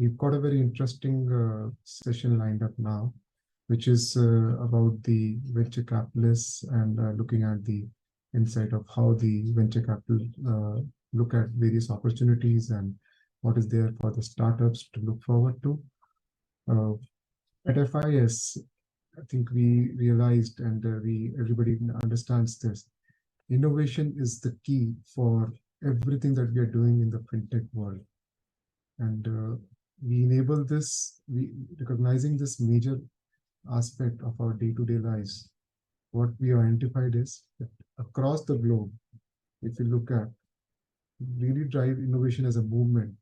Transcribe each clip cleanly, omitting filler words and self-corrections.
We've got a very interesting session lined up now, which is about the venture capitalists and looking at the insight of how the venture capital look at various opportunities and what is there for the startups to look forward to. At FIS, I think we realized, and everybody understands this, innovation is the key for everything that we are doing in the fintech world. And we enable this, recognizing this major aspect of our day-to-day lives. What we identified is that across the globe, if you look at really drive innovation as a movement,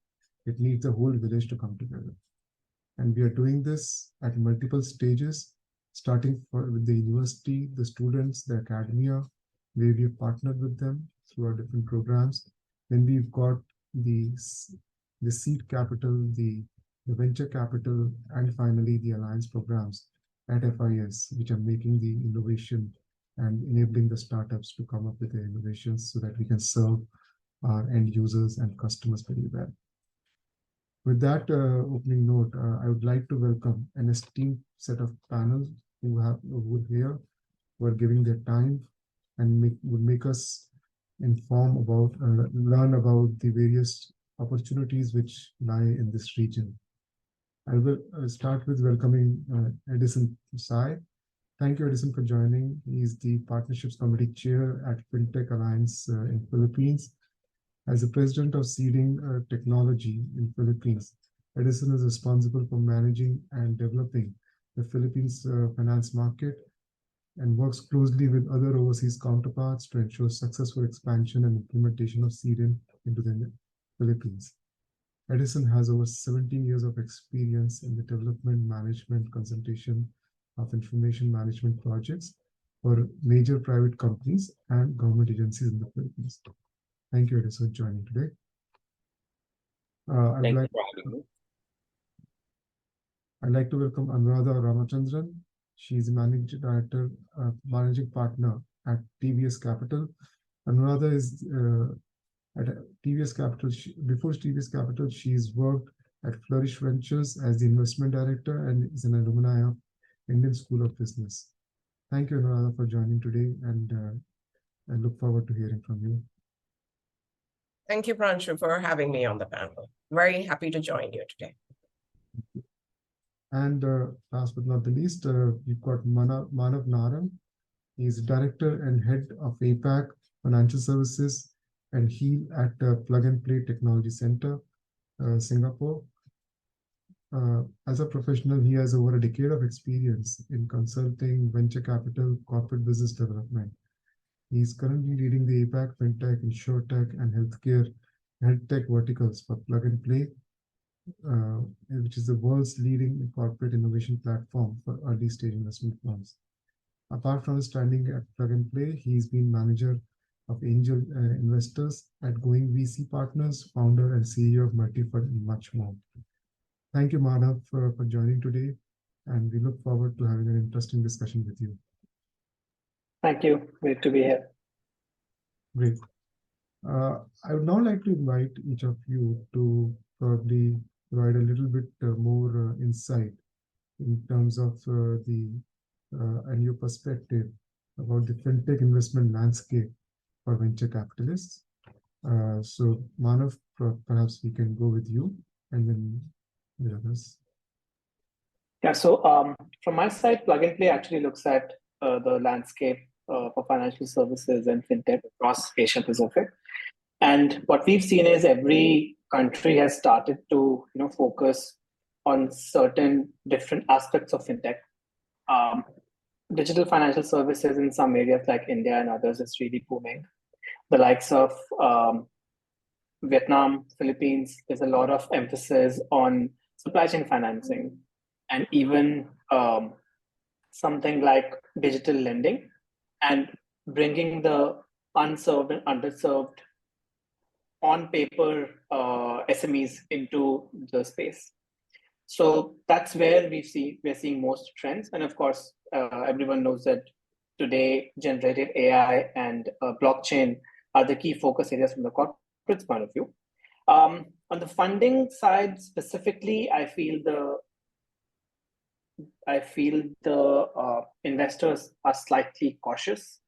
it needs a whole village to come together. And we are doing this at multiple stages, starting with the university, the students, the academia, where we've partnered with them through our different programs. Then we've got the seed capital, the venture capital, and finally the alliance programs at FIS, which are making the innovation and enabling the startups to come up with their innovations so that we can serve our end users and customers very well. With that opening note, I would like to welcome an esteemed set of panels who are giving their time and would make us inform about, learn about the various opportunities which lie in this region. I will start with welcoming Edison Tsai. Thank you, Edison, for joining. He's the Partnerships Committee Chair at Fintech Alliance in Philippines. As the president of SeedIn Technology in Philippines, Edison is responsible for managing and developing the Philippines finance market and works closely with other overseas counterparts to ensure successful expansion and implementation of SeedIn into the Philippines. Edison has over 17 years of experience in the development, management, consultation of information management projects for major private companies and government agencies in the Philippines. Thank you, Edison, for joining today. I'd like to welcome Anuradha Ramachandran. She's the managing director, managing partner at TVS Capital. Anuradha is at TVS Capital. Before TVS Capital, she's worked at Flourish Ventures as the investment director and is an alumni of Indian School of Business. Thank you, Anuradha, for joining today, and I look forward to hearing from you. Thank you, Pranshu, for having me on the panel. Very happy to join you today. And last but not the least, we've got Manav Narang. He's Director and Head of APAC Financial Services and HEAL at Plug and Play Technology Center, Singapore. As a professional, he has over a decade of experience in consulting, venture capital, corporate business development. He's currently leading the APAC, Fintech, insurtech, and health tech verticals for Plug and Play, which is the world's leading corporate innovation platform for early stage investment firms. Apart from his standing at Plug and Play, he's been manager of angel investors at Going VC Partners, founder and CEO of Multifund, and much more. Thank you, Manav, for joining today, and we look forward to having an interesting discussion with you. Thank you. Great to be here. Great. I would now like to invite each of you to probably provide a little bit more insight in terms of and your perspective about the fintech investment landscape for venture capitalists. So Manav, perhaps we can go with you and then the others. Yeah, so from my side, Plug and Play actually looks at the landscape for financial services and fintech across Asia Pacific. And what we've seen is every country has started to focus on certain different aspects of fintech. Digital financial services in some areas like India and others is really booming. The likes of Vietnam, Philippines, there's a lot of emphasis on supply chain financing and even something like digital lending and bringing the unserved and underserved on paper SMEs into the space. So that's where we're seeing most trends. And of course, everyone knows that today generative AI and blockchain are the key focus areas from the corporate's point of view. On the funding side specifically, I feel the investors are slightly cautious.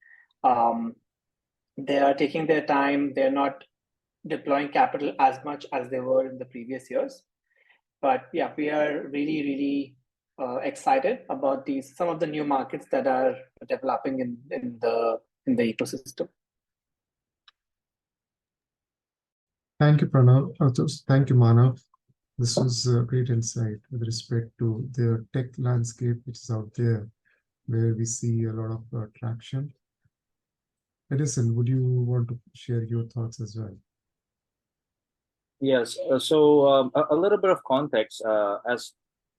They are taking their time. They're not deploying capital as much as they were in the previous years. But yeah, we are really, really excited about some of the new markets that are developing in the ecosystem. Thank you, Pranav. Thank you, Manav. This was a great insight with respect to the tech landscape which is out there, where we see a lot of traction. Edison, would you want to share your thoughts as well? Yes, so a little bit of context, as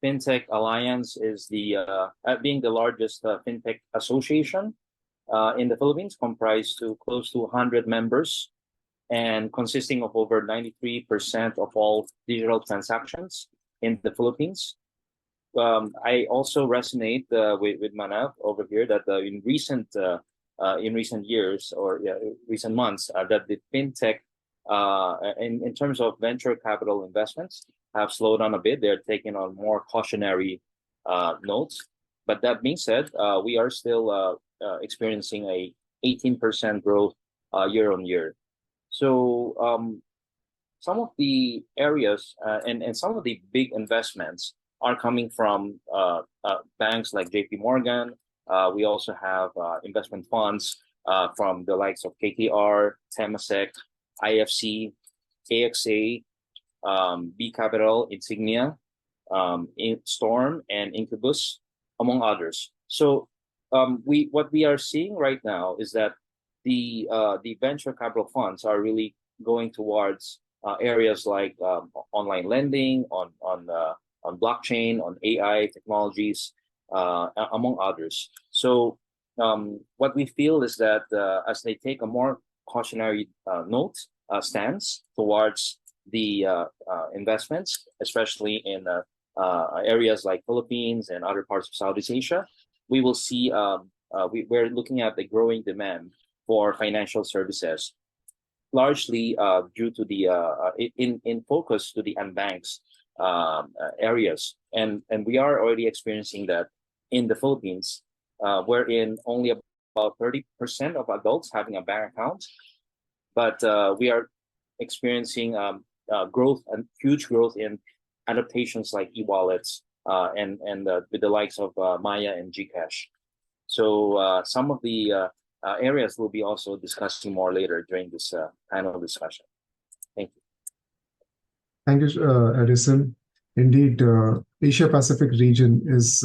Fintech Alliance is being the largest Fintech association in the Philippines, comprised to close to 100 members and consisting of over 93% of all digital transactions in the Philippines. I also resonate with Manav over here that in recent years or recent months that the Fintech in terms of venture capital investments have slowed down a bit. They're taking on more cautionary notes. But that being said, we are still experiencing a 18% growth year on year. So some of the areas and some of the big investments are coming from banks like JP Morgan. We also have investment funds from the likes of KKR, Temasek, IFC, AXA, B Capital, Insignia, Storm, and Incubus, among others. So what we are seeing right now is that the venture capital funds are really going towards areas like online lending, on blockchain, on AI technologies, among others. So what we feel is that as they take a more cautionary stance towards the investments, especially in areas like Philippines and other parts of Southeast Asia, we will see we're looking at the growing demand for financial services, largely due to the in focus to the unbanked areas, and we are already experiencing that in the Philippines, wherein only about 30% of adults having a bank account, but we are experiencing growth and huge growth in adaptations like e-wallets and with the likes of Maya and Gcash. So some of the areas we'll be also discussing more later during this panel discussion. Thank you. Thank you, Edison. Indeed, Asia Pacific region is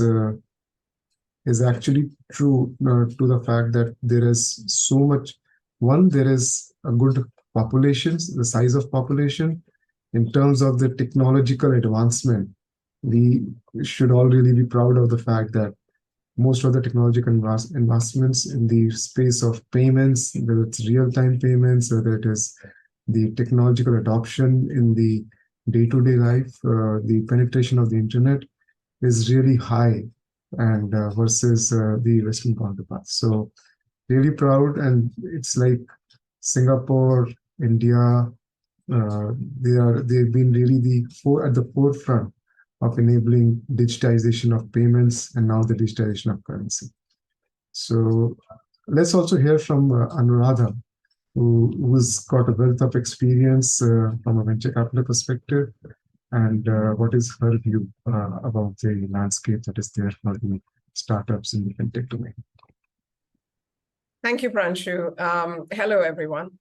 actually true to the fact that there is so much. One, there is a good populations, the size of population. In terms of the technological advancement, we should all really be proud of the fact that most of the technological investments in the space of payments, whether it's real-time payments, whether it is the technological adoption in the day-to-day life, the penetration of the internet is really high and versus the Western counterparts. So really proud, and it's like Singapore, India, they've been really at the forefront of enabling digitization of payments and now the digitization of currency. So let's also hear from Anuradha, who's got a wealth of experience from a venture capital perspective, and what is her view about the landscape that is there for the startups in the fintech domain. Thank you, Pranshu. Hello, everyone.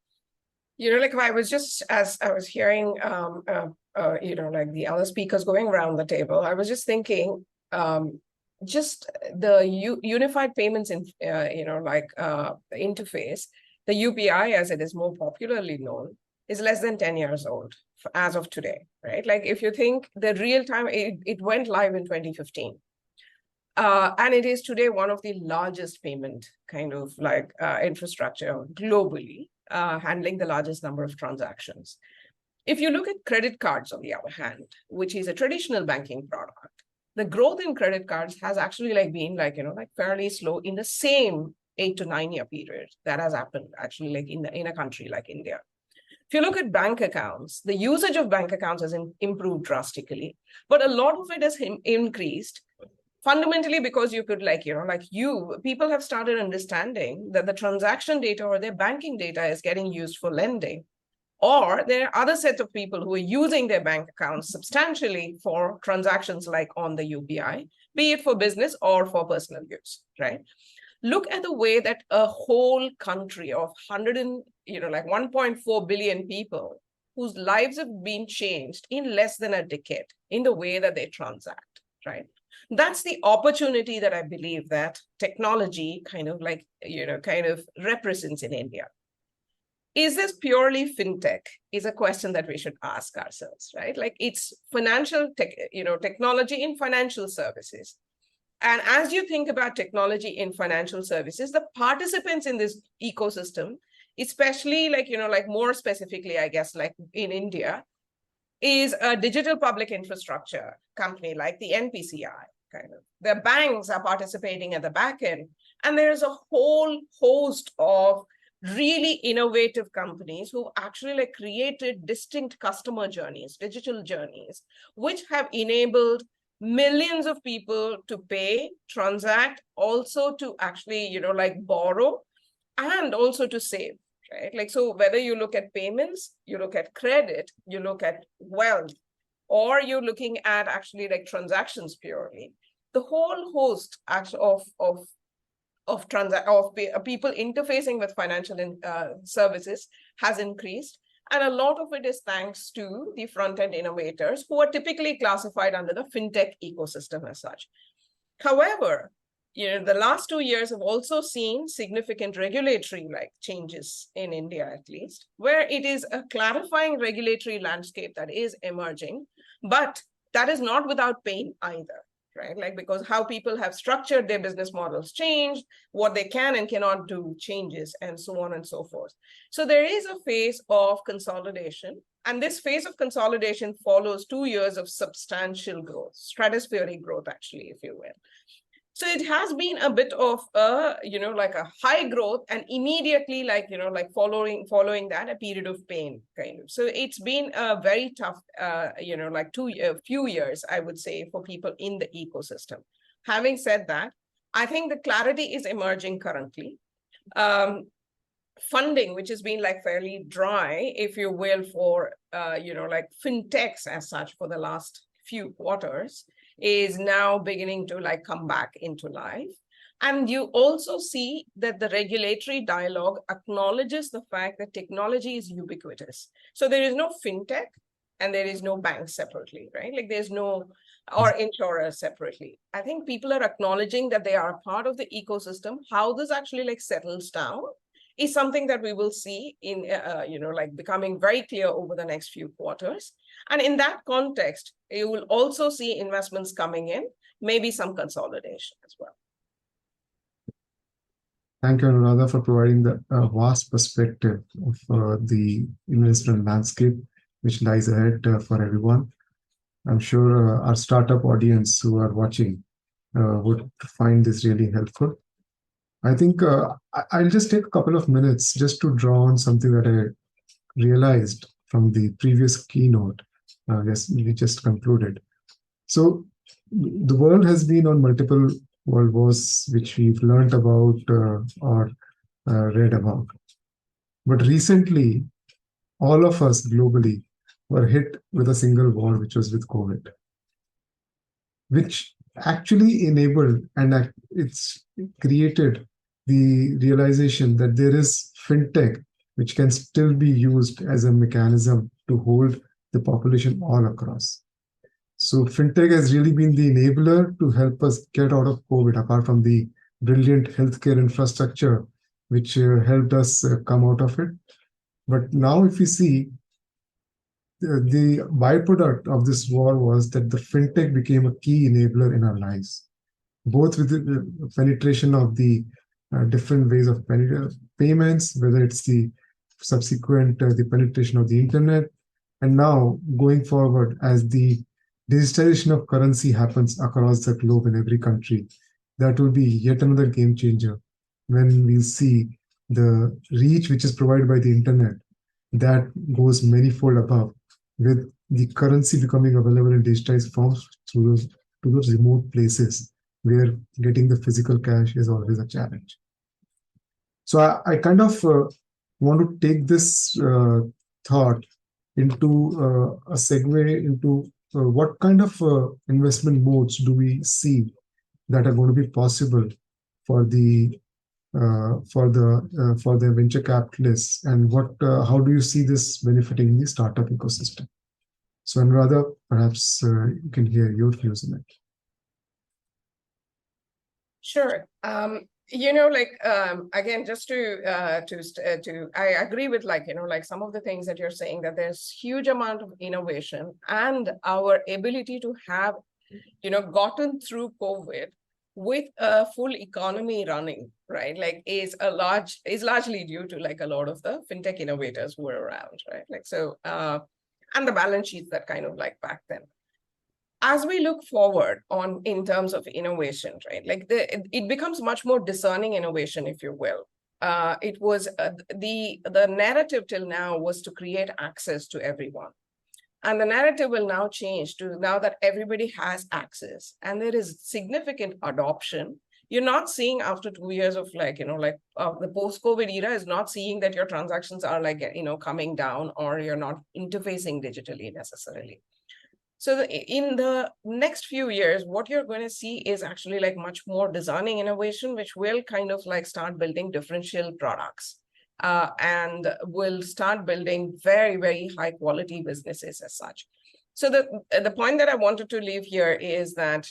Like I was just, as I was hearing, like the other speakers going around the table, I was just thinking, just the unified payments in, interface, the UPI, as it is more popularly known, is less than 10 years old as of today, right? Like if you think the real time, it went live in 2015. And it is today one of the largest payment kind of like infrastructure globally, handling the largest number of transactions. If you look at credit cards, on the other hand, which is a traditional banking product, the growth in credit cards has actually been fairly slow in the same 8 to 9 year period that has happened actually in a country like India. If you look at bank accounts, the usage of bank accounts has improved drastically, but a lot of it has increased fundamentally because you could people have started understanding that the transaction data or their banking data is getting used for lending. Or there are other sets of people who are using their bank accounts substantially for transactions like on the UPI, be it for business or for personal use, right? Look at the way that a whole country of 1.4 billion people whose lives have been changed in less than a decade in the way that they transact, right? That's the opportunity that I believe that technology kind of represents in India. Is this purely fintech is a question that we should ask ourselves, right? Like it's financial technology in financial services. And as you think about technology in financial services, the participants in this ecosystem, especially more specifically, I guess, like in India, is a digital public infrastructure company like the NPCI, kind of. The banks are participating at the back end. And there's a whole host of really innovative companies who actually created distinct customer journeys, digital journeys, which have enabled millions of people to pay, transact, also to actually, borrow, and also to save, right? Like, so whether you look at payments, you look at credit, you look at wealth, or you're looking at actually transactions purely, the whole host of people interfacing with financial services has increased. And a lot of it is thanks to the front-end innovators who are typically classified under the fintech ecosystem as such. However, the last 2 years have also seen significant regulatory changes in India, at least, where it is a clarifying regulatory landscape that is emerging, but that is not without pain either. Right? Because how people have structured their business models changed, what they can and cannot do changes, and so on and so forth. So there is a phase of consolidation, and this phase of consolidation follows 2 years of substantial growth, stratospheric growth, actually, if you will. So it has been a bit of a high growth, and immediately following that a period of pain, kind of. So it's been a very tough few years, I would say, for people in the ecosystem. Having said that, I think the clarity is emerging currently. Funding, which has been fairly dry, if you will, for fintechs as such for the last few quarters, is now beginning to come back into life. And you also see that the regulatory dialogue acknowledges the fact that technology is ubiquitous. So there is no fintech and there is no bank separately, right? There's no, or insurers separately. I think people are acknowledging that they are a part of the ecosystem. How this actually settles down is something that we will see in, becoming very clear over the next few quarters. And in that context, you will also see investments coming in, maybe some consolidation as well. Thank you, Anuradha, for providing the vast perspective of the investment landscape, which lies ahead for everyone. I'm sure our startup audience who are watching would find this really helpful. I think I'll just take a couple of minutes just to draw on something that I realized from the previous keynote. Yes, we just concluded. So the world has been on multiple world wars, which we've learned about or read about. But recently, all of us globally were hit with a single war, which was with COVID, which actually enabled and it's created the realization that there is fintech, which can still be used as a mechanism to hold the population all across. So fintech has really been the enabler to help us get out of COVID, apart from the brilliant healthcare infrastructure, which helped us come out of it. But now if we see, the byproduct of this war was that the fintech became a key enabler in our lives, both with the penetration of the different ways of payments, whether it's the subsequent the penetration of the internet, and now going forward as the digitalization of currency happens across the globe in every country, that will be yet another game changer when we see the reach which is provided by the internet that goes many-fold above, with the currency becoming available in digitized forms through to those remote places where getting the physical cash is always a challenge. So I kind of want to take this thought into a segue into what kind of investment modes do we see that are going to be possible for the venture capitalists, and what how do you see this benefiting the startup ecosystem? So Anuradha, perhaps you can hear your views on it. Sure. Again, just to I agree with some of the things that you're saying, that there's huge amount of innovation, and our ability to have, gotten through COVID with a full economy running, right? Like is largely due to a lot of the fintech innovators who were around, right? And the balance sheets that back then. As we look forward in terms of innovation, right? It becomes much more discerning innovation, if you will. It was the narrative till now was to create access to everyone. And the narrative will now change to now that everybody has access and there is significant adoption. You're not seeing after 2 years of the post-COVID era is not seeing that your transactions are coming down or you're not interfacing digitally necessarily. So in the next few years, what you're going to see is actually much more discerning innovation, which will start building differential products and will start building very, very high quality businesses as such. So the point that I wanted to leave here is that,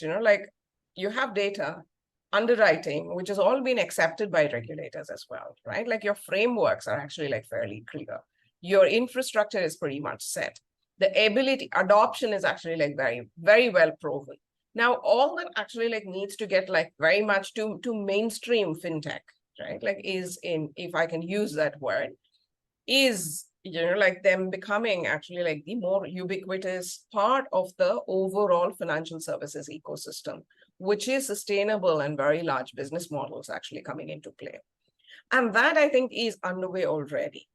you have data, underwriting, which has all been accepted by regulators as well, right? Your frameworks are actually fairly clear. Your infrastructure is pretty much set. The adoption is actually very, very well proven. Now, all that actually needs to get very much to mainstream fintech, right? If I can use that word, is, them becoming actually the more ubiquitous part of the overall financial services ecosystem, which is sustainable and very large business models actually coming into play. And that I think is underway already.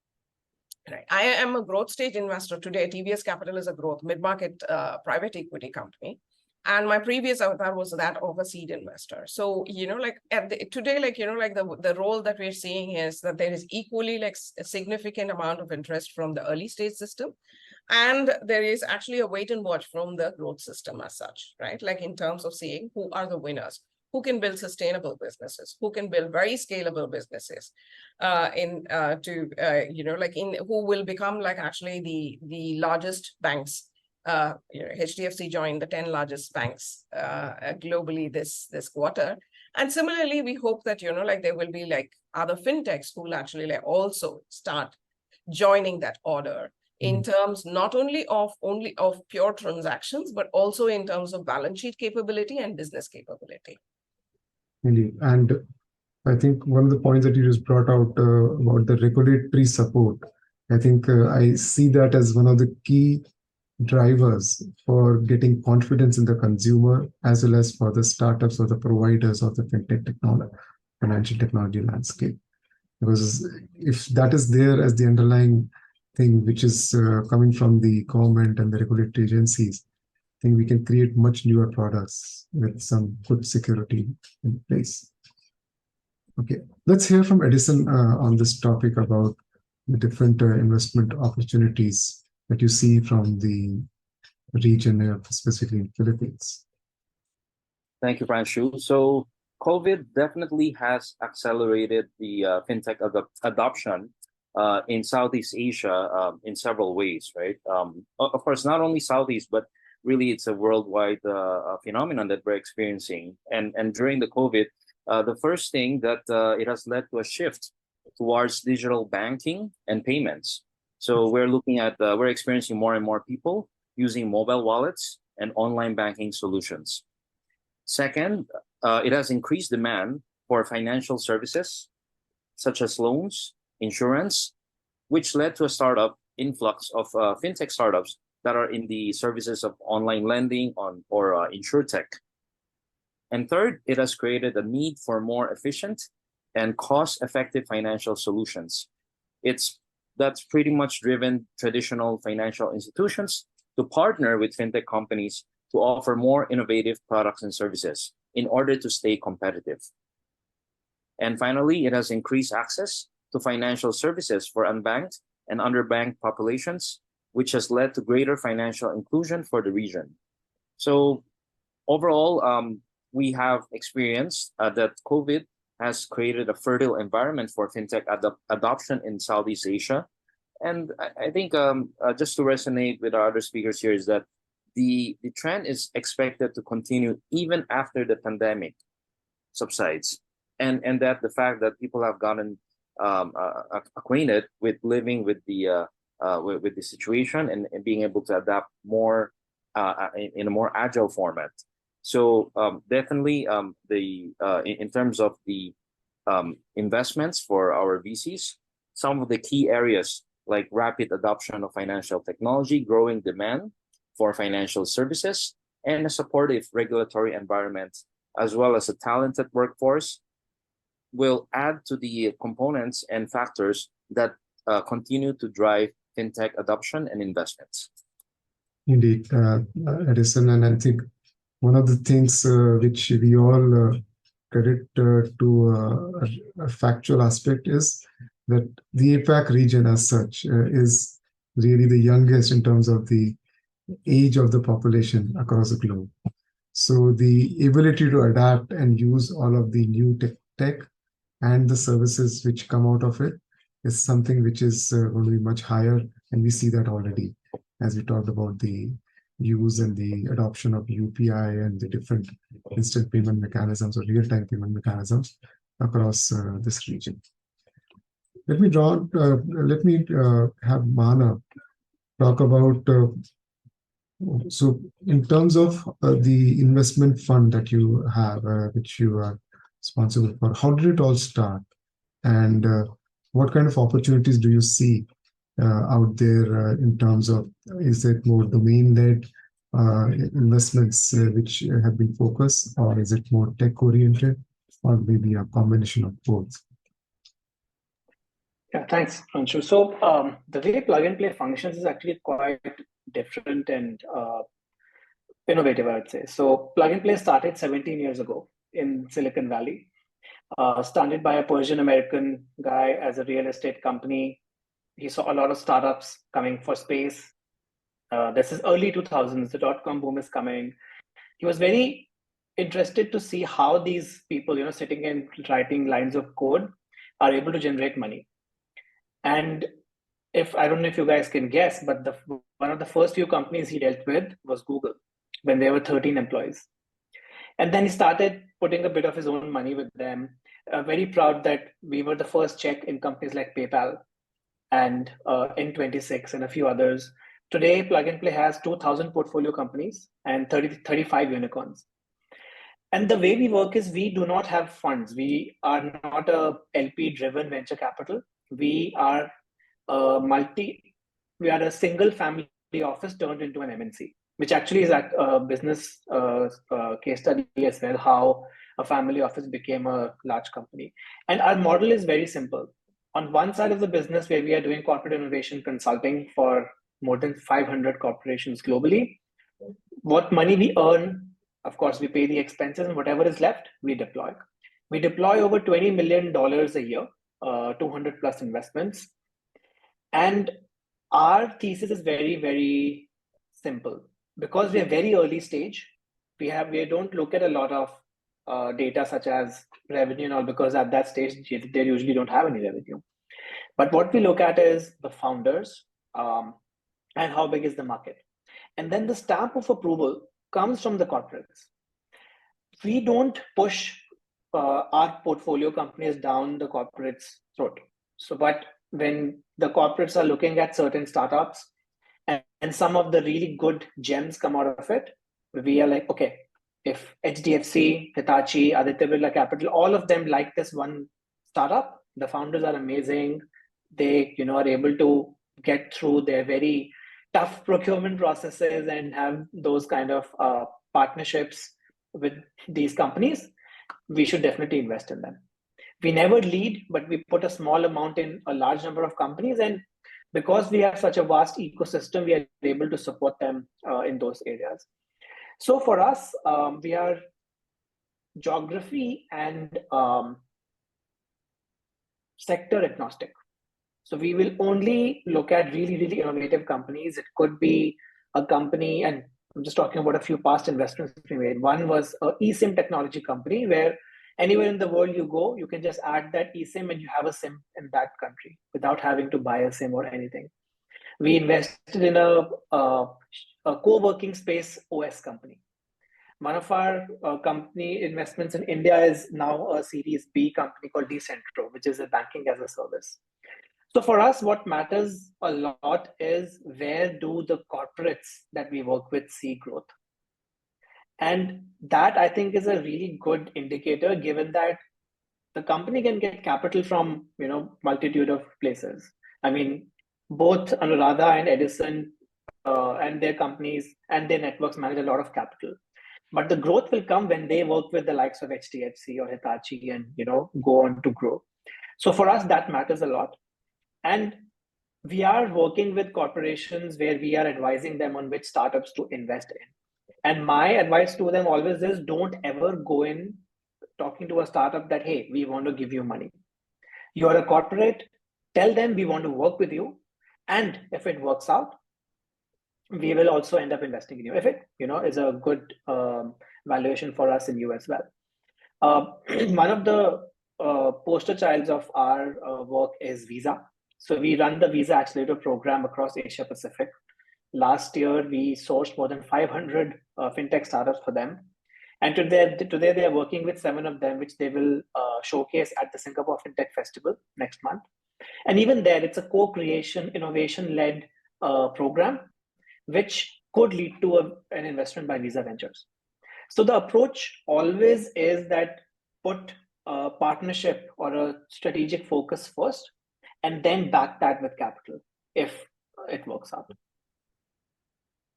Right. I am a growth stage investor today. TVS Capital is a growth mid-market private equity company. And my previous avatar was that of a seed investor. So, today, the role that we're seeing is that there is equally a significant amount of interest from the early stage system. And there is actually a wait and watch from the growth system as such, right? In terms of seeing who are the winners, who can build sustainable businesses, who can build very scalable businesses, who will become actually the largest banks. HDFC joined the 10 largest banks globally this quarter. And similarly, we hope that, there will be other fintechs who will actually also start joining that order in terms not only of pure transactions, but also in terms of balance sheet capability and business capability. Indeed. And I think one of the points that you just brought out about the regulatory support, I think I see that as one of the key drivers for getting confidence in the consumer, as well as for the startups or the providers of the fintech technology, financial technology landscape. Because if that is there as the underlying thing, which is coming from the government and the regulatory agencies, I think we can create much newer products with some good security in place. Okay, let's hear from Edison on this topic about the different investment opportunities that you see from the region, specifically in the Philippines. Thank you, Pranshu. So COVID definitely has accelerated the fintech adoption in Southeast Asia in several ways, right? Of course, not only Southeast, but really it's a worldwide phenomenon that we're experiencing. And during the COVID, the first thing that it has led to a shift towards digital banking and payments. So we're experiencing more and more people using mobile wallets and online banking solutions. Second, it has increased demand for financial services, such as loans, insurance, which led to a startup influx of fintech startups that are in the services of online lending or insurtech. And third, it has created a need for more efficient and cost-effective financial solutions. It's that's pretty much driven traditional financial institutions to partner with fintech companies to offer more innovative products and services in order to stay competitive. And finally, it has increased access to financial services for unbanked and underbanked populations, which has led to greater financial inclusion for the region. So overall, we have experienced that COVID has created a fertile environment for fintech adoption in Southeast Asia. And I think just to resonate with our other speakers here is that the trend is expected to continue even after the pandemic subsides. And that the fact that people have gotten acquainted with living with the situation and being able to adapt more in a more agile format. So definitely in terms of the investments for our VCs, some of the key areas like rapid adoption of financial technology, growing demand for financial services, and a supportive regulatory environment, as well as a talented workforce, will add to the components and factors that continue to drive fintech adoption and investments. Indeed, Edison, and I think one of the things which we all credit to a factual aspect is that the APAC region as such is really the youngest in terms of the age of the population across the globe. So the ability to adapt and use all of the new tech and the services which come out of it is something which is going to be much higher. And we see that already as we talked about the use and the adoption of UPI and the different instant payment mechanisms or real-time payment mechanisms across this region. Let me have Manav talk about, so in terms of the investment fund that you have, which you are responsible for, how did it all start? And what kind of opportunities do you see out there in terms of, is it more domain-led investments which have been focused, or is it more tech-oriented, or maybe a combination of both? Yeah, thanks, Pranshu. So the way plug and play functions is actually quite different and innovative, I would say. So plug and play started 17 years ago in Silicon Valley, started by a Persian American guy as a real estate company. He saw a lot of startups coming for space. This is early 2000s, the dot-com boom is coming. He was very interested to see how these people, sitting and writing lines of code are able to generate money. And I don't know if you guys can guess, but one of the first few companies he dealt with was Google when there were 13 employees. And then he started putting a bit of his own money with them. Very proud that we were the first check in companies like PayPal and N26 and a few others. Today, Plug and Play has 2,000 portfolio companies and 35 unicorns. And the way we work is we do not have funds. We are not a LP-driven venture capital. We are a single family office turned into an MNC, which actually is a business case study as well, how a family office became a large company. And our model is very simple. On one side of the business, where we are doing corporate innovation consulting for more than 500 corporations globally, what money we earn, of course, we pay the expenses, and whatever is left, we deploy. We deploy over $20 million a year, 200 plus investments. And our thesis is very, very simple. Because we are very early stage, we don't look at a lot of data such as revenue and all, because at that stage, they usually don't have any revenue. But what we look at is the founders and how big is the market. And then the stamp of approval comes from the corporates. We don't push our portfolio companies down the corporate's throat. So, but when the corporates are looking at certain startups and some of the really good gems come out of it, we are like, okay, if HDFC, Hitachi, Aditya Birla Capital, all of them like this one startup, the founders are amazing. They, are able to get through their very tough procurement processes and have those kind of partnerships with these companies, we should definitely invest in them. We never lead, but we put a small amount in a large number of companies. And because we have such a vast ecosystem, we are able to support them in those areas. So for us, we are geography and sector agnostic. So we will only look at really, really innovative companies. It could be a company, and I'm just talking about a few past investments we made. One was an eSIM technology company where anywhere in the world you go, you can just add that eSIM and you have a SIM in that country without having to buy a SIM or anything. We invested in a co-working space OS company. One of our company investments in India is now a Series B company called Decentro, which is a banking as a service. So for us, what matters a lot is where do the corporates that we work with see growth? And that I think is a really good indicator, given that the company can get capital from, multitude of places. I mean, both Anuradha and Edison and their companies and their networks manage a lot of capital. But the growth will come when they work with the likes of HDFC or Hitachi and, go on to grow. So for us, that matters a lot. And we are working with corporations where we are advising them on which startups to invest in. And my advice to them always is, don't ever go in talking to a startup that, hey, we want to give you money. You're a corporate, tell them we want to work with you. And if it works out, we will also end up investing in you. If it, is a good valuation for us in you as well. One of the poster childs of our work is Visa. So we run the Visa Accelerator program across Asia Pacific. Last year, we sourced more than 500 fintech startups for them. And today they are working with 7 of them, which they will showcase at the Singapore Fintech Festival next month. And even there, it's a co-creation, innovation-led program, which could lead to an investment by Visa Ventures. So the approach always is that put a partnership or a strategic focus first, and then back that with capital if it works out.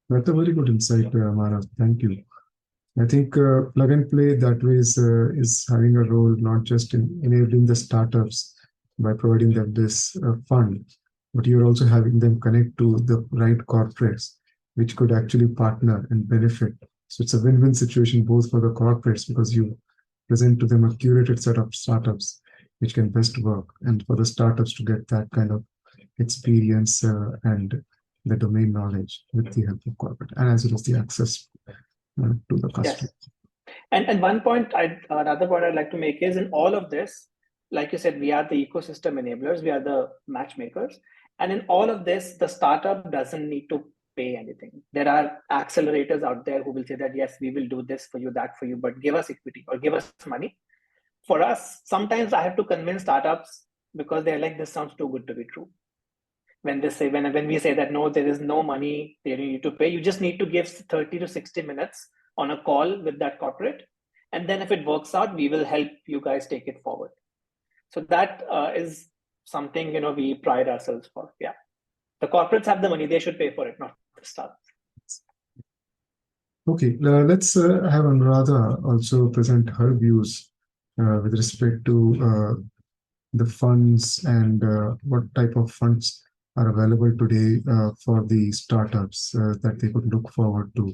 That's a very good insight, Manav. Thank you. I think plug and play that way is having a role not just in enabling the startups by providing them this fund, but you're also having them connect to the right corporates, which could actually partner and benefit. So it's a win-win situation both for the corporates, because you present to them a curated set of startups which can best work, and for the startups to get that kind of experience and the domain knowledge with the help of corporate, and as well as the access to the customer. Yes. And another point I'd like to make is, in all of this, like you said, we are the ecosystem enablers, we are the matchmakers. And in all of this, the startup doesn't need to pay anything. There are accelerators out there who will say that, yes, we will do this for you, that for you, but give us equity or give us money. For us, sometimes I have to convince startups because they're like, this sounds too good to be true. When we say that, no, there is no money they need to pay, you just need to give 30 to 60 minutes on a call with that corporate. And then if it works out, we will help you guys take it forward. So that is something, we pride ourselves for. Yeah. The corporates have the money, they should pay for it, not the startups. Okay, let's have Anuradha also present her views with respect to the funds and what type of funds are available today for the startups that they could look forward to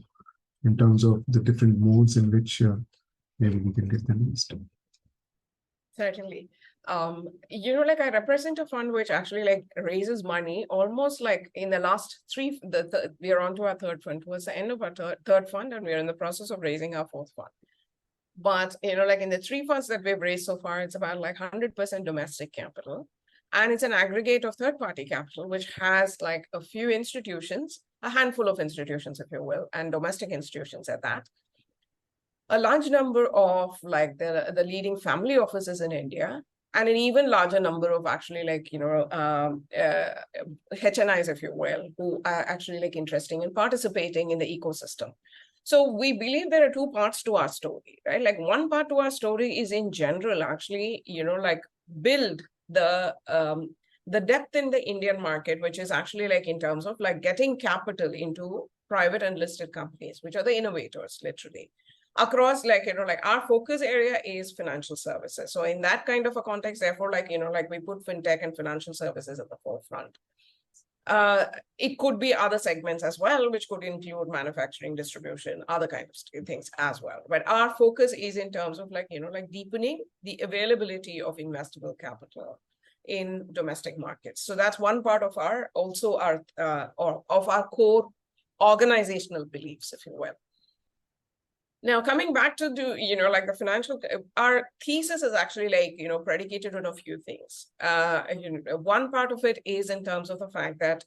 in terms of the different modes in which maybe we can get them invested. Certainly. I represent a fund which actually raises money almost like in the last we are on to our third fund. Towards the end of our third fund, and we're in the process of raising our fourth fund. But, in the 3 funds that we've raised so far, it's about 100% domestic capital. And it's an aggregate of third-party capital, which has a few institutions, a handful of institutions, if you will, and domestic institutions at that. A large number of the leading family offices in India, and an even larger number of actually HNIs, if you will, who are actually interesting in participating in the ecosystem. So we believe there are 2 parts to our story, right? One part to our story is in general, actually, build the depth in the Indian market, which is actually in terms of getting capital into private and listed companies, which are the innovators, literally. Across our focus area is financial services. So in that kind of a context, therefore, we put fintech and financial services at the forefront. It could be other segments as well, which could include manufacturing, distribution, other kinds of things as well. But our focus is in terms of like, like deepening the availability of investable capital in domestic markets. So that's one part of our, also our, or of our core organizational beliefs, if you will. Now, coming back to do, like the financial, our thesis is actually like, predicated on a few things. One part of it is in terms of the fact that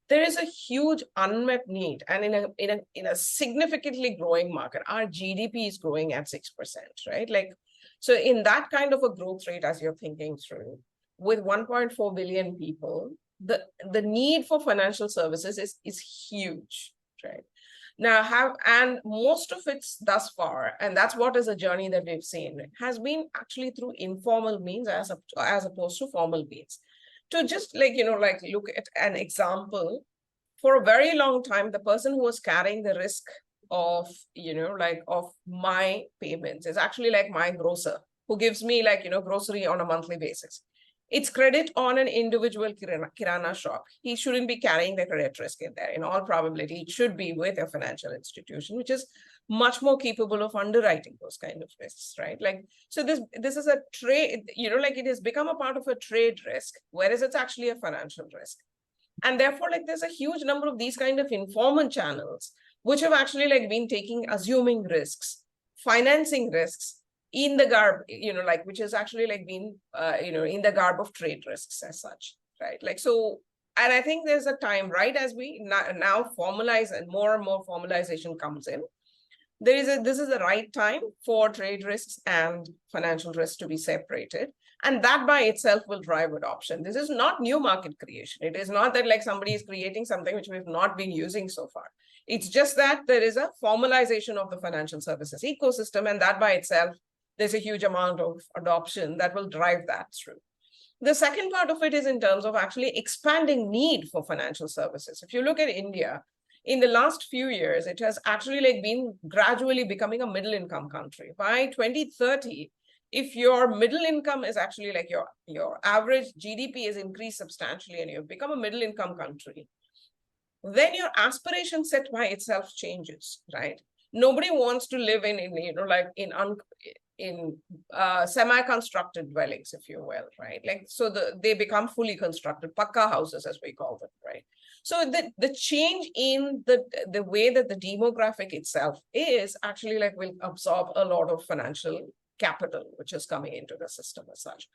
there is a huge unmet need, and in a significantly growing market. Our GDP is growing at 6%, right? Like, so in that kind of a growth rate, as you're thinking through, with 1.4 billion people, the need for financial services is huge, right? Now, and most of it thus far, and that's what is a journey that we've seen, has been actually through informal means as opposed to formal means. To just like, like look at an example, for a very long time, the person who was carrying the risk of, of my payments is actually like my grocer, who gives me like, grocery on a monthly basis. It's credit on an individual kirana shop. He shouldn't be carrying the credit risk in there. In all probability, it should be with a financial institution, which is much more capable of underwriting those kind of risks, right? Like, so this is a trade, like it has become a part of a trade risk, whereas it's actually a financial risk. And therefore, like there's a huge number of these kind of informal channels, which have actually like been assuming risks, financing risks, in the garb, like, which has actually like been, in the garb of trade risks as such, right? Like, so, and I think there's a time, right, as we now formalize and more formalization comes in, this is the right time for trade risks and financial risks to be separated. And that by itself will drive adoption. This is not new market creation. It is not that like somebody is creating something which we've not been using so far. It's just that there is a formalization of the financial services ecosystem, and that by itself, there's a huge amount of adoption that will drive that through. The second part of it is in terms of actually expanding need for financial services. If you look at India, in the last few years, it has actually like been gradually becoming a middle income country. By 2030, if your middle income is actually like your average GDP is increased substantially and you've become a middle income country, then your aspiration set by itself changes, right? Nobody wants to live in semi-constructed dwellings, if you will, right? Like, so they become fully constructed, pakka houses, as we call them, right? So the change in the way that the demographic itself is actually like will absorb a lot of financial capital, which is coming into the system as such.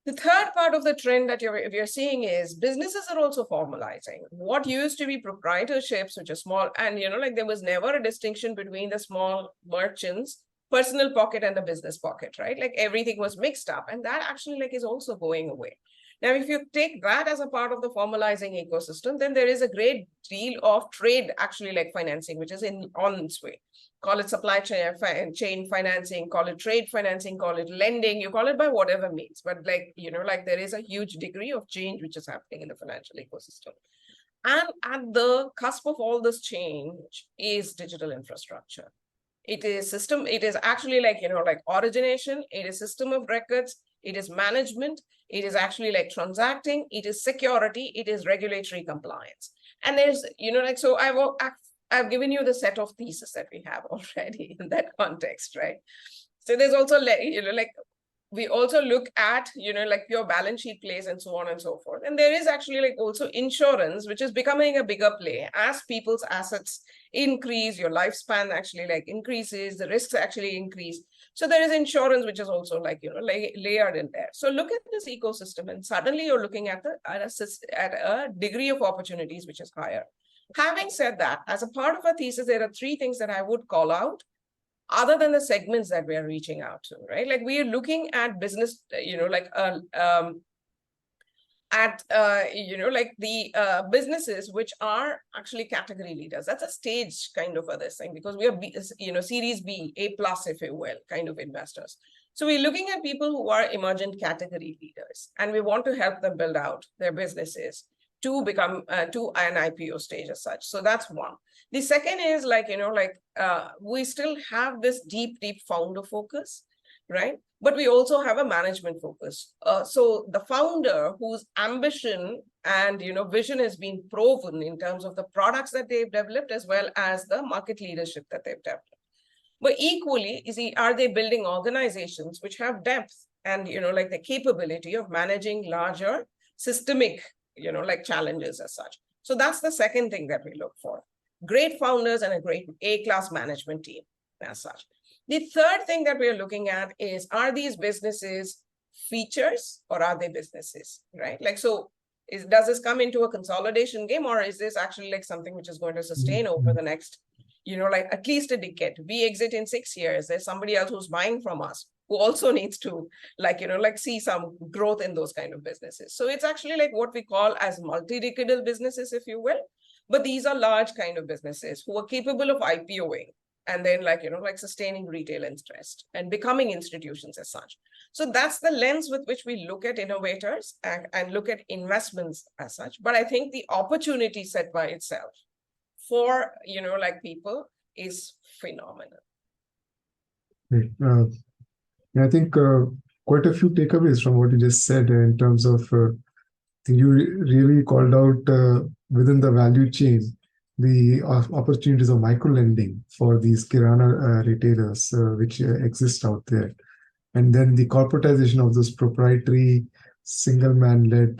The third part of the trend that you're seeing is businesses are also formalizing. What used to be proprietorships, which are small, and like there was never a distinction between the small merchants, personal pocket and the business pocket, right? Like everything was mixed up, and that actually like is also going away. Now, if you take that as a part of the formalizing ecosystem, then there is a great deal of trade actually like financing, which is on its way. Call it supply chain financing, call it trade financing, call it lending, you call it by whatever means. But like, like there is a huge degree of change which is happening in the financial ecosystem. And at the cusp of all this change is digital infrastructure. It is actually like, like origination, it is system of records, it is management, it is actually like transacting, it is security, it is regulatory compliance. And there's, like, so I've given you the set of theses that we have already in that context, right? So there's also, like, we also look at, like pure balance sheet plays and so on and so forth. And there is actually like also insurance, which is becoming a bigger play as people's assets increase, your lifespan actually like increases, the risks actually increase. So there is insurance, which is also like, layered in there. So look at this ecosystem and suddenly you're looking at a degree of opportunities, which is higher. Having said that, as a part of our thesis, there are three things that I would call out other than the segments that we are reaching out to, right? Like we are looking at business, businesses which are actually category leaders. That's a stage kind of this thing because we are, Series B, A+, if you will, kind of investors. So we're looking at people who are emergent category leaders, and we want to help them build out their businesses to become to an IPO stage as such. So that's one. The second is like, we still have this deep founder focus, right? but we also have a management focus. So the founder whose ambition and vision has been proven in terms of the products that they've developed as well as the market leadership that they've developed. But equally, are they building organizations which have depth and like the capability of managing larger systemic like challenges as such. So that's the second thing that we look for. Great founders and a great A-class management team as such. The third thing that we are looking at is, are these businesses features or are they businesses, right? Like, so does this come into a consolidation game, or is this actually like something which is going to sustain over the next, like at least a decade? We exit in 6 years. There's somebody else who's buying from us who also needs to like see some growth in those kind of businesses. So it's actually like what we call as multi-decadal businesses, if you will. But these are large kind of businesses who are capable of IPOing and then like sustaining retail interest and becoming institutions as such. So that's the lens with which we look at innovators and look at investments as such. But I think the opportunity set by itself for like people is phenomenal. Great. I think quite a few takeaways from what you just said in terms of you really called out within the value chain the opportunities of micro lending for these Kirana retailers which exist out there, and then the corporatization of those proprietary single man led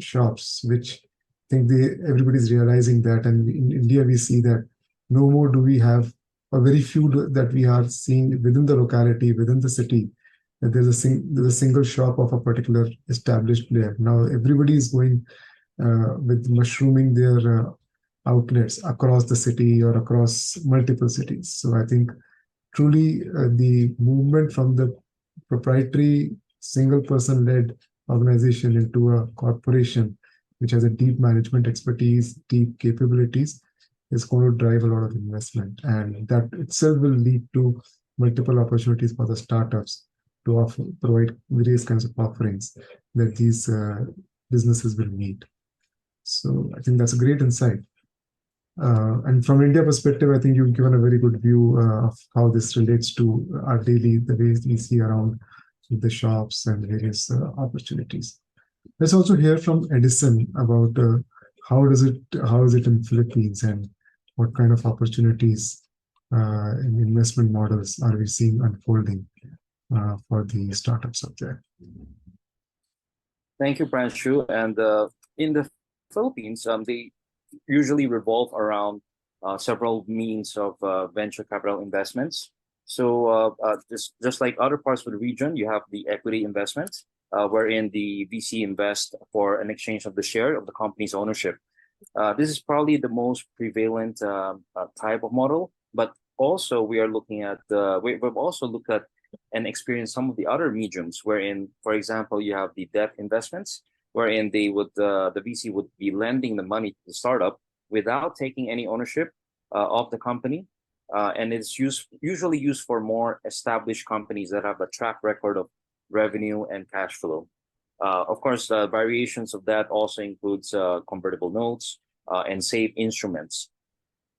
shops, which I think everybody's realizing that, and in India we see that no more do we have, or very few that we are seeing within the locality, within the city, that there's a single shop of a particular established player. Now everybody is going with mushrooming their outlets across the city or across multiple cities. So I think truly the movement from the proprietary single person led organization into a corporation which has a deep management expertise, deep capabilities, is going to drive a lot of investment, and that itself will lead to multiple opportunities for the startups to provide various kinds of offerings that these businesses will need. So I think that's a great insight. And from India perspective, I think you've given a very good view of how this relates to our daily, the ways we see around the shops and various opportunities. Let's also hear from Edison about how is it in Philippines, and what kind of opportunities in investment models are we seeing unfolding for the startups out there. Thank you, Pranshu. And in the Philippines, they usually revolve around several means of venture capital investments. So just like other parts of the region, you have the equity investments, wherein the VC invest for an exchange of the share of the company's ownership. This is probably the most prevalent type of model, but also we are looking at we've also looked at and experienced some of the other mediums, wherein, for example, you have the debt investments, wherein they would the VC would be lending the money to the startup without taking any ownership of the company, and it's usually used for more established companies that have a track record of revenue and cash flow. Of course, variations of that also includes convertible notes and safe instruments.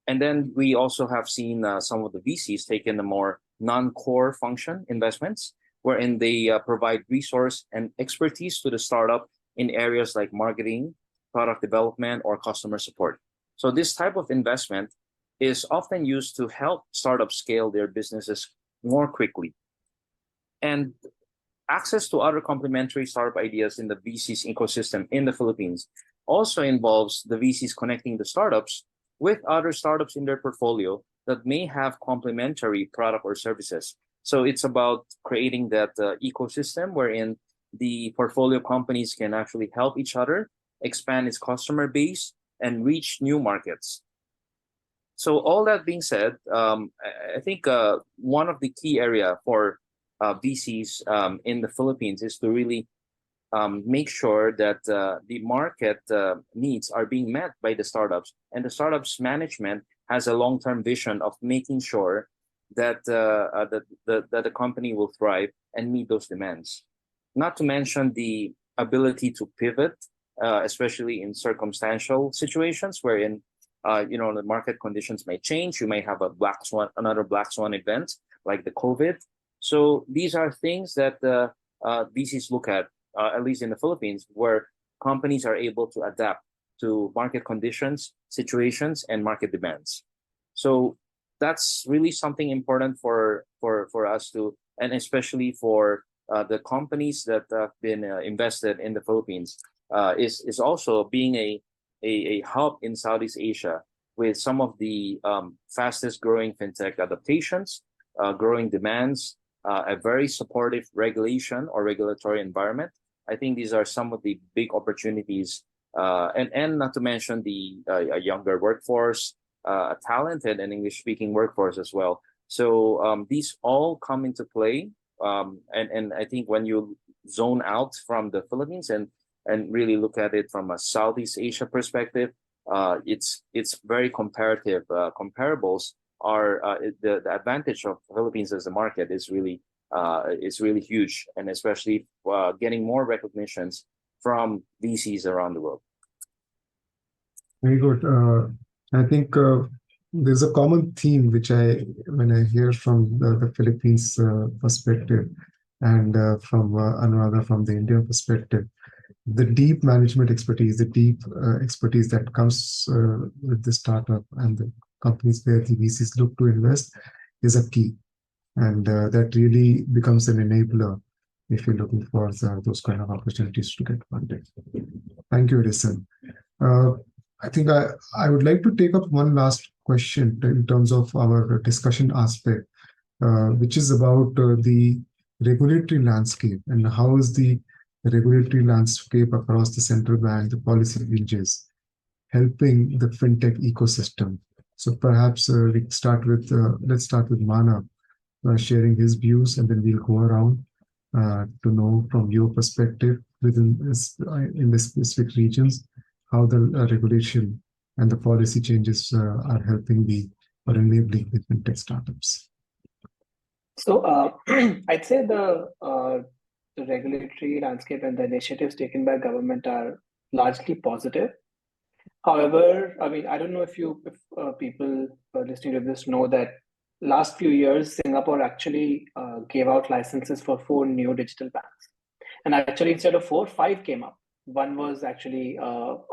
And then we also have seen some of the VCs take in the more non-core function investments, wherein they provide resource and expertise to the startup in areas like marketing, product development, or customer support. So this type of investment is often used to help startups scale their businesses more quickly. And access to other complementary startup ideas in the VC's ecosystem in the Philippines also involves the VCs connecting the startups with other startups in their portfolio that may have complementary product or services. So it's about creating that ecosystem wherein the portfolio companies can actually help each other expand its customer base and reach new markets. So all that being said, I think one of the key area for VCs in the Philippines is to really make sure that the market needs are being met by the startups, and the startups management has a long-term vision of making sure that that the company will thrive and meet those demands. Not to mention the ability to pivot, especially in circumstantial situations wherein the market conditions may change. You may have another black swan event like the COVID, So these are things that VCs look at least in the Philippines, where companies are able to adapt to market conditions, situations, and market demands. So that's really something important for us to, and especially for the companies that have been invested in the Philippines, is also being a hub in Southeast Asia with some of the fastest growing fintech adaptations, growing demands, a very supportive regulation or regulatory environment. I think these are some of the big opportunities, and not to mention the a younger workforce, a talented and English-speaking workforce as well. So these all come into play, and I think when you zone out from the Philippines and really look at it from a Southeast Asia perspective, it's very comparative. Comparables are the advantage of Philippines as a market is really huge, and especially getting more recognitions from VCs around the world. Very good. I think there's a common theme which when I hear from the Philippines perspective and from Anuradha from the India perspective, the deep management expertise, the deep expertise that comes with the startup and the companies where the VCs look to invest is a key. And that really becomes an enabler if you're looking for those kind of opportunities to get funded. Thank you, Edison. I think I would like to take up one last question in terms of our discussion aspect, which is about the regulatory landscape and how is the regulatory landscape across the central bank, the policy ranges, helping the fintech ecosystem. So perhaps let's start with Manav sharing his views, and then we'll go around to know from your perspective in the specific regions how the regulation and the policy changes are helping or enabling the fintech startups. So I'd say the regulatory landscape and the initiatives taken by government are largely positive. However, I mean, I don't know if people listening to this know that last few years, Singapore actually gave out licenses for 4 new digital banks. And actually, instead of 4, 5 came up. One was actually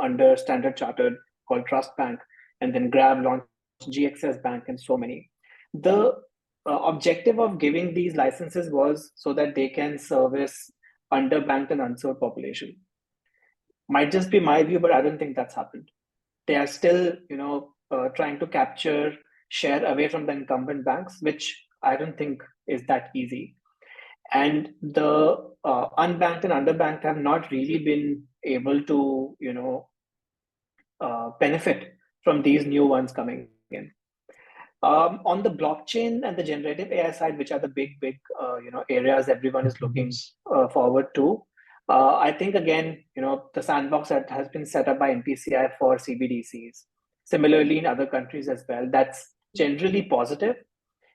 under Standard Chartered called Trust Bank, and then Grab launched GXS Bank and so many. The objective of giving these licenses was so that they can service underbanked and unserved population. Might just be my view, but I don't think that's happened. They are still, trying to capture share away from the incumbent banks, which I don't think is that easy. And the unbanked and underbanked have not really been able to, benefit from these new ones coming in. On the blockchain and the generative AI side, which are the big areas everyone is looking forward to, I think again, the sandbox that has been set up by NPCI for CBDCs, similarly in other countries as well, that's generally positive.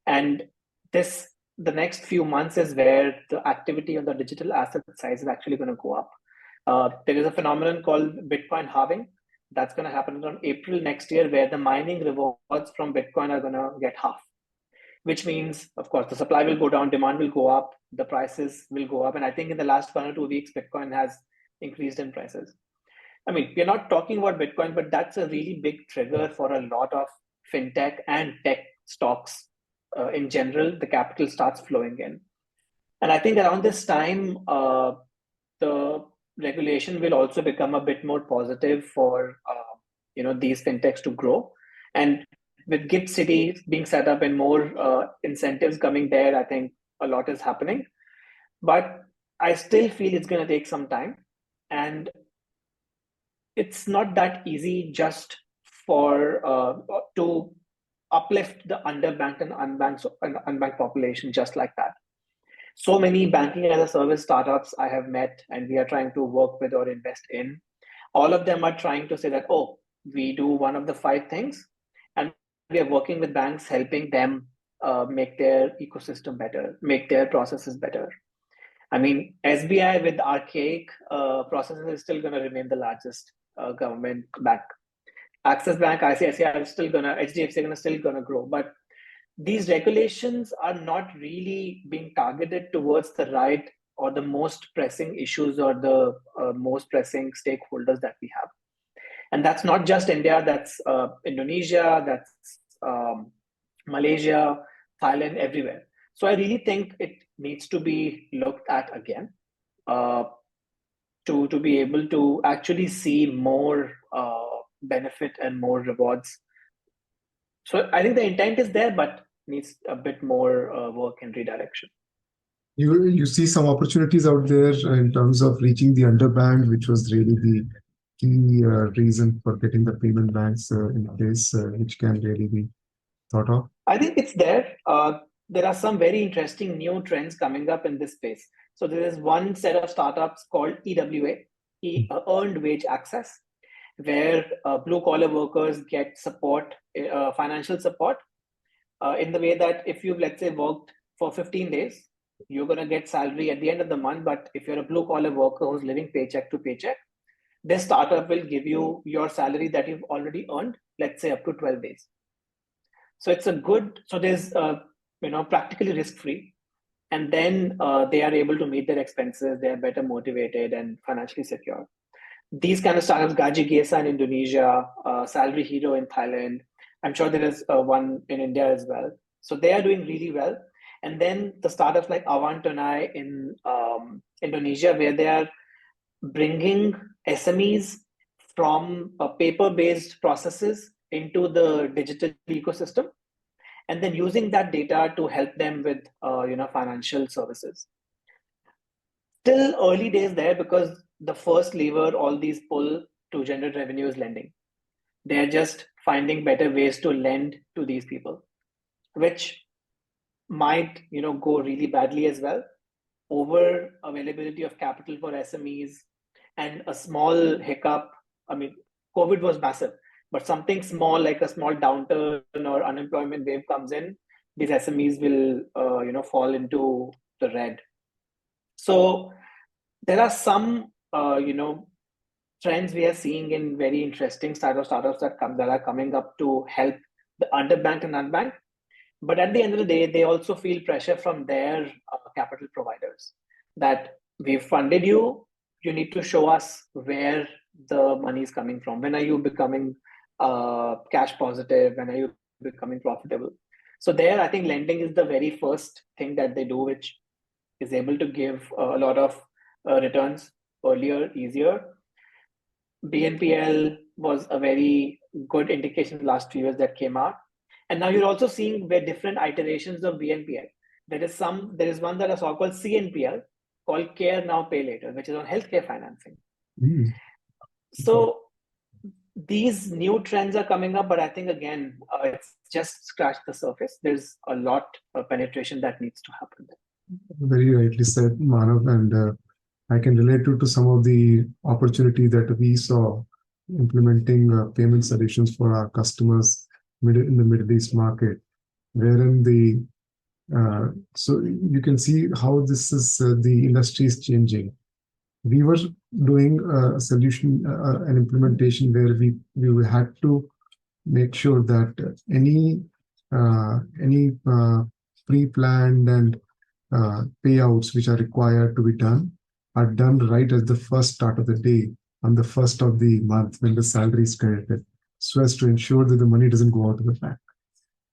And the next few months is where the activity on the digital asset side is actually going to go up. There is a phenomenon called Bitcoin halving. That's going to happen around April next year, where the mining rewards from Bitcoin are going to get half, which means, of course, the supply will go down, demand will go up, the prices will go up. And I think in the last 1 or 2 weeks, Bitcoin has increased in prices. I mean, we're not talking about Bitcoin, but that's a really big trigger for a lot of fintech and tech stocks. In general, the capital starts flowing in. And I think around this time, the regulation will also become a bit more positive for these fintechs to grow. And with GIFT City being set up and more incentives coming there, I think a lot is happening. But I still feel it's going to take some time. And it's not that easy just for to uplift the underbanked and unbanked population just like that. So many banking as a service startups I have met and we are trying to work with or invest in, all of them are trying to say that, oh, we do one of the 5 things and we are working with banks, helping them make their ecosystem better, make their processes better. I mean, SBI with archaic processes is still going to remain the largest government bank. Axis Bank, ICICI are still HDFC are still going to grow. But these regulations are not really being targeted towards the right or the most pressing issues or the most pressing stakeholders that we have. And that's not just India, that's Indonesia, that's Malaysia, Thailand, everywhere. So I really think it needs to be looked at again to be able to actually see more benefit and more rewards. So I think the intent is there, but needs a bit more work and redirection. You see some opportunities out there in terms of reaching the underbanked, which was really the key reason for getting the payment banks in place, which can really be thought of? I think it's there. There are some very interesting new trends coming up in this space. So there is one set of startups called EWA, Earned Wage Access, where blue-collar workers get support, financial support, in the way that if you've, let's say, worked for 15 days, you're going to get salary at the end of the month. But if you're a blue-collar worker who's living paycheck to paycheck, this startup will give you your salary that you've already earned, let's say up to 12 days. So it's a good, so there's, practically risk-free. And then they are able to meet their expenses. They are better motivated and financially secure. These kind of startups, Gaji Gesa in Indonesia, Salary Hero in Thailand. I'm sure there is one in India as well. So they are doing really well. And then the startups like Avantonai in Indonesia, where they are bringing SMEs from paper-based processes into the digital ecosystem, and then using that data to help them with financial services. Still early days there, because the first lever all these pull to generate revenue is lending. They're just finding better ways to lend to these people, which might go really badly as well. Over availability of capital for SMEs and a small hiccup. I mean, COVID was massive, but something small like a small downturn or unemployment wave comes in, these SMEs will fall into the red. So there are some trends we are seeing in very interesting startups that are coming up to help the underbanked and unbanked. But at the end of the day, they also feel pressure from their capital providers that we've funded you. You need to show us where the money is coming from. When are you becoming cash positive? When are you becoming profitable? So there, I think lending is the very first thing that they do, which is able to give a lot of returns earlier, easier. BNPL was a very good indication the last 2 years that came out. And now you're also seeing where different iterations of BNPL. There is one that is called CNPL, called Care Now, Pay Later, which is on healthcare financing. So these new trends are coming up, but I think again, it's just scratched the surface. There's a lot of penetration that needs to happen there. Very rightly said, Manav, and I can relate to some of the opportunity that we saw implementing payment solutions for our customers in the Middle East market, wherein so you can see how this is the industry is changing. We were doing a solution, an implementation where we had to make sure that any pre-planned and payouts which are required to be done are done right at the first start of the day, on the first of the month when the salary is credited, so as to ensure that the money doesn't go out of the bank.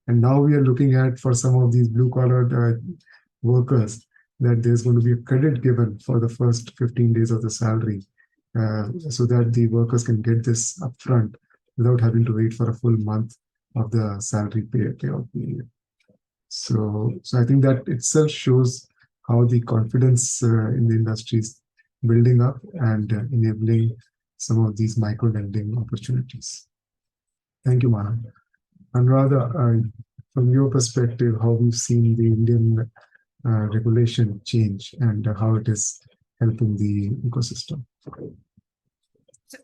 And now we are looking at, for some of these blue-collar workers, that there's going to be a credit given for the first 15 days of the salary, so that the workers can get this upfront without having to wait for a full month of the salary payout period. So I think that itself shows how the confidence in the industry is building up and enabling some of these micro-lending opportunities. Thank you, Manav. Anuradha, from your perspective, how we've seen the Indian regulation change and how it is helping the ecosystem. So,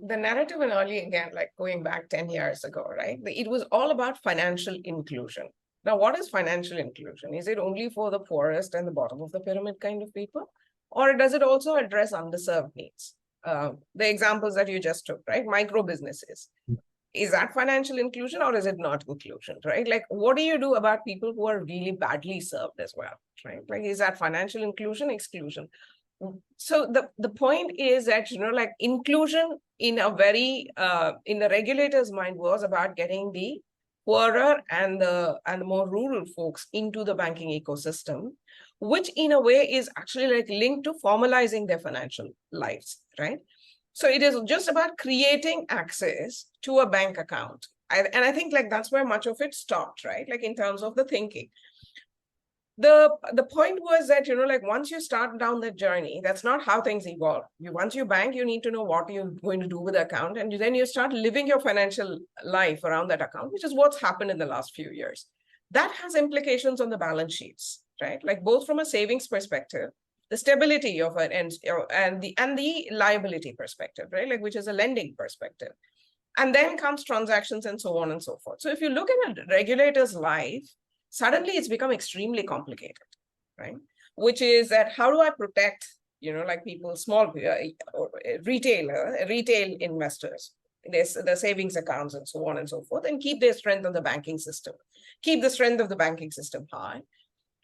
the narrative in early, again, like going back 10 years ago, right? It was all about financial inclusion. Now, what is financial inclusion? Is it only for the poorest and the bottom of the pyramid kind of people? Or does it also address underserved needs? The examples that you just took, right? Micro businesses. is that financial inclusion or is it not inclusion, right? Like, what do you do about people who are really badly served as well, right? Like, is that financial inclusion, exclusion? So the point is that, like inclusion in a very, in the regulator's mind was about getting the poorer and the more rural folks into the banking ecosystem, which in a way is actually like linked to formalizing their financial lives, right? So it is just about creating access to a bank account. And I think like that's where much of it stopped, right? Like in terms of the thinking. The point was that, like once you start down the journey, that's not how things evolve. Once you bank, you need to know what you're going to do with the account. And then you start living your financial life around that account, which is what's happened in the last few years. That has implications on the balance sheets, right? Like both from a savings perspective, the stability of it, and the liability perspective, right? Like which is a lending perspective. And then comes transactions and so on and so forth. So if you look at a regulator's life, suddenly it's become extremely complicated, right? Which is that how do I protect, like people, small retail investors, the savings accounts and so on and so forth, and keep their strength on the banking system, keep the strength of the banking system high.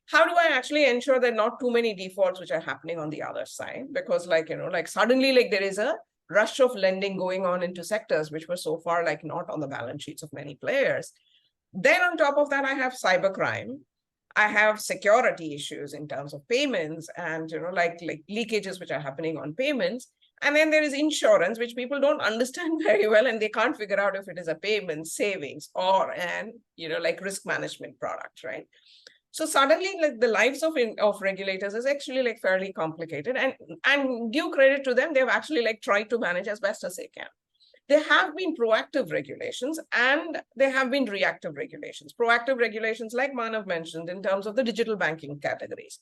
How do I actually ensure that not too many defaults which are happening on the other side? Because like, like suddenly like there is a rush of lending going on into sectors which were so far like not on the balance sheets of many players. Then on top of that, I have cybercrime. I have security issues in terms of payments and, like leakages which are happening on payments. And then there is insurance, which people don't understand very well, and they can't figure out if it is a payment, savings, or an, like risk management product, right? So suddenly, like the lives of regulators is actually like fairly complicated, and due credit to them, they've actually like tried to manage as best as they can. There have been proactive regulations and there have been reactive regulations. Proactive regulations, like Manav mentioned, in terms of the digital banking categories.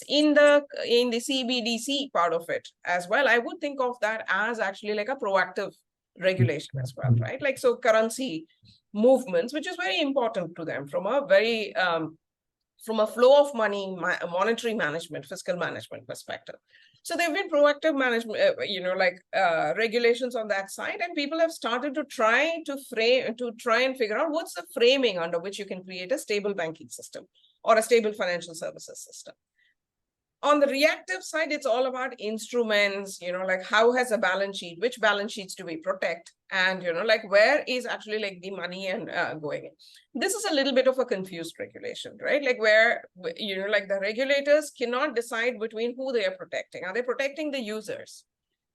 In the CBDC part of it as well, I would think of that as actually like a proactive regulation as well, right? Like, so currency movements, which is very important to them from a very, from a flow of money, monetary management, fiscal management perspective. So there have been proactive management, regulations on that side, and people have started to try and figure out what's the framing under which you can create a stable banking system or a stable financial services system. On the reactive side, it's all about instruments, like how has a balance sheet, which balance sheets do we protect? And, like where is actually like the money and going in? This is a little bit of a confused regulation, right? Like where, like the regulators cannot decide between who they are protecting. Are they protecting the users?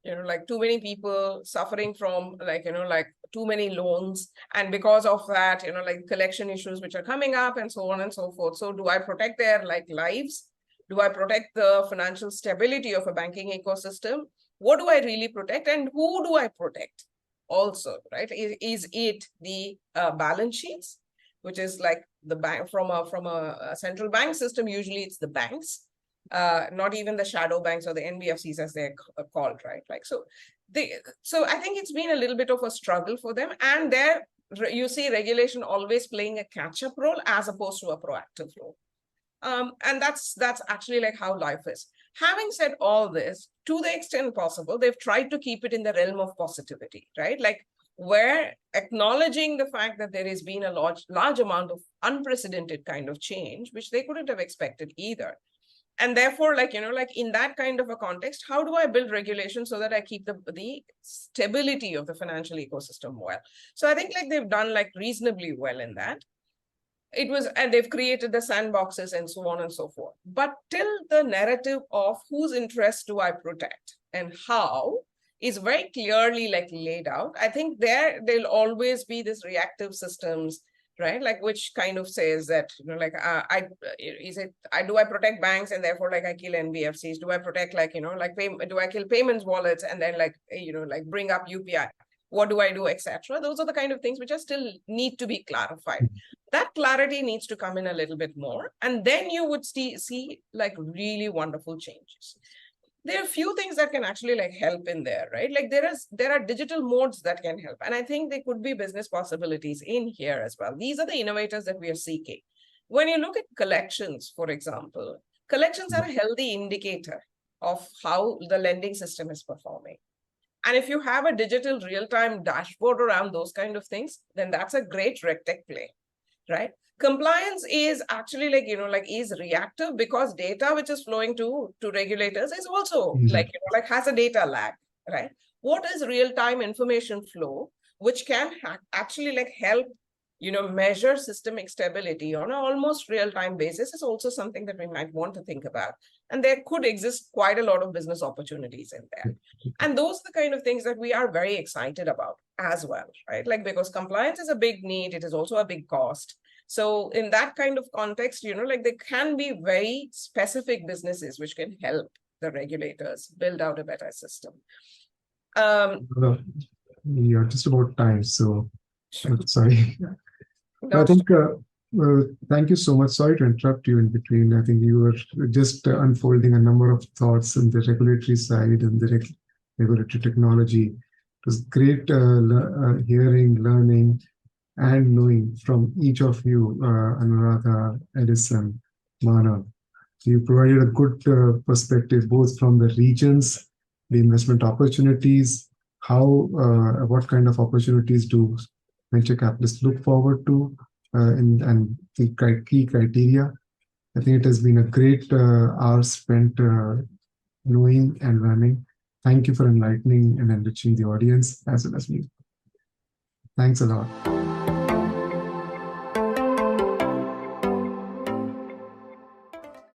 Like too many people suffering from like, like too many loans. And because of that, like collection issues which are coming up and so on and so forth. So do I protect their like lives? Do I protect the financial stability of a banking ecosystem? What do I really protect, and who do I protect also, right? Is it the balance sheets, which is like the bank from a central bank system? Usually it's the banks, not even the shadow banks or the NBFCs as they're called, right? Like, so I think it's been a little bit of a struggle for them, and there you see regulation always playing a catch-up role as opposed to a proactive role. And that's actually like how life is. Having said all this, to the extent possible, they've tried to keep it in the realm of positivity, right? Like where acknowledging the fact that there has been a large amount of unprecedented kind of change, which they couldn't have expected either. And therefore, like, like in that kind of a context, how do I build regulation so that I keep the stability of the financial ecosystem well? So I think like they've done like reasonably well in that. And they've created the sandboxes and so on and so forth. But till the narrative of whose interests do I protect and how is very clearly like laid out, I think there'll always be this reactive systems, right? Like which kind of says that, like, do I protect banks and therefore like I kill NBFCs? Do I protect like, like do I kill payments wallets and then like, like bring up UPI? What do I do, etc.? Those are the kind of things which are still need to be clarified. That clarity needs to come in a little bit more. And then you would see like really wonderful changes. There are a few things that can actually like help in there, right? Like there are digital modes that can help. And I think there could be business possibilities in here as well. These are the innovators that we are seeking. When you look at collections, for example, collections are a healthy indicator of how the lending system is performing. And if you have a digital real-time dashboard around those kind of things, then that's a great RegTech play, right? Compliance is actually is reactive because data which is flowing to regulators is also has a data lag, right? What is real-time information flow, which can actually help measure systemic stability on an almost real-time basis, is also something that we might want to think about. And there could exist quite a lot of business opportunities in there. And those are the kind of things that we are very excited about as well, right? Because compliance is a big need, it is also a big cost. So in that kind of context, there can be very specific businesses which can help the regulators build out a better system. We are just about time, so sorry. No. I think, thank you so much. Sorry to interrupt you in between. I think you were just unfolding a number of thoughts on the regulatory side and the regulatory technology. It was great hearing, learning, and knowing from each of you, Anuradha, Edison, Manav. You provided a good perspective, both from the regions, the investment opportunities, what kind of opportunities do venture capitalists look forward to, and the key criteria. I think it has been a great hour spent knowing and learning. Thank you for enlightening and enriching the audience as well as me. Thanks a lot.